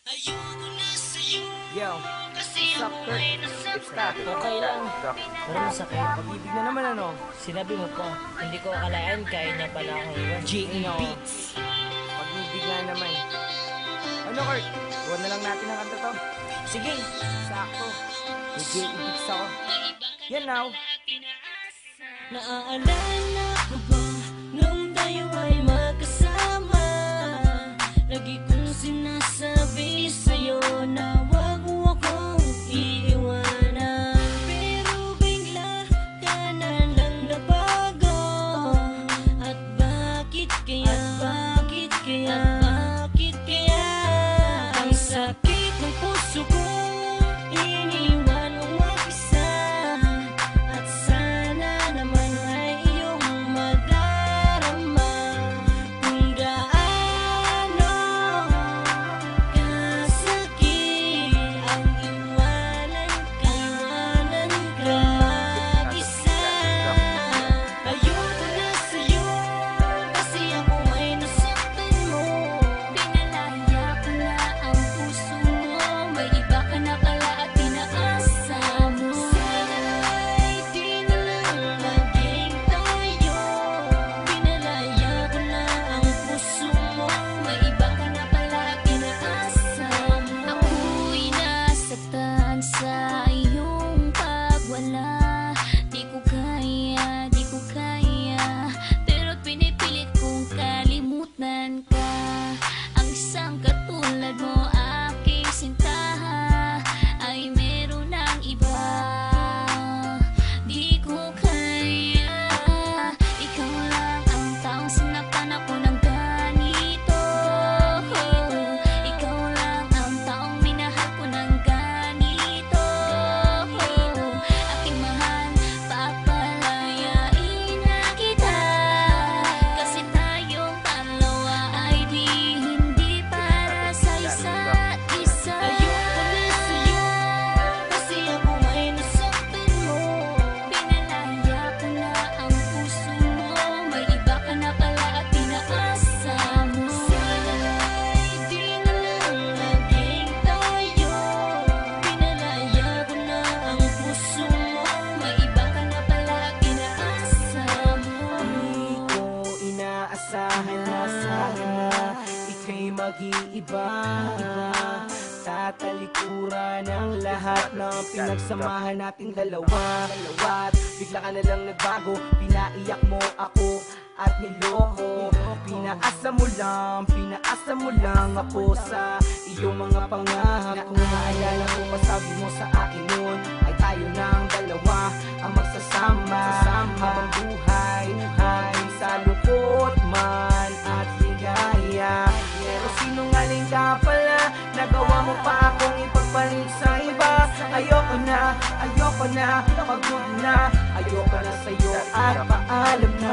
Yo, what's up, Kurt? Basta, Okay lang. Pero masakit. pag-ibig na naman ano? Sinabi mo pa. Hindi ko akalain kaya niya pala akong iwan. G.E. Beats. Pag-ibig nga naman. Ano, Kurt? Huwag na lang natin ang kanta to. Sige. Sakto. May G.E. Beats ako. Yan now. Naaalala ko ba nung tayo ay magkasama? Lagi kong sinasabi sa'yo na wag mo akong iiwanan. Pero bigla ka na lang nabago. At bakit kaya? Ang sakit ng puso ko, iniwan mo mag-isa. At sana naman ay iyong madarama kung gaano kasakit ang iwanan ka mag-isa. Ayoko na sa'yo kasi ako ay nasaktan mo. Pinalaya ko na ang puso mo, may iba ka na pala at pinaasa mo. Sana'y di na lang naging tayo. Pinalaya ko na ang puso mo, may iba ka na pala at pinaasa mo. Ako'y nasaktan sa iyong pagwala. Di ko kaya, pero pinipilit kong kalimutan ka. Ang isang katulad mo, aking sinta, ay meron ng iba. Di ko kaya, ikaw lang ang taong sinaktan ako ng ganito. Ikaw lang ang taong minahal ko ng ganito. Aking mahal, papalayain na kita, kasi tayong dalawa ay hindi para sa isa't isa. Ayoko na sa'yo kasi ako ay nasaktan mo. Pinalaya ko na ang puso mo, may iba ka na pala at pinaasa mo. Sana'y di na lang naging tayo. Pinalaya ko na ang puso mo, may iba ka na pala at pinaasa mo. Di ko inaasahan na ika'y mag-iiba. Tatalikuran ang lahat ng pinagsamahan nating dalawa. At bigla ka na lang nagbago, pinaiyak mo ako at niloko. Pinaasa mo lang ako sa iyong mga pangako. Naalala ko pa sabi mo sa akin noon ay tayo ng dalawa ang magsasama habang buhay ay sa lungkot man at ligaya. Pero sinungaling ka pala, nagawa mo pa akong ipagpalit sa iba. Ayoko na, pagod na, ayoko na sa'yo at paalam na.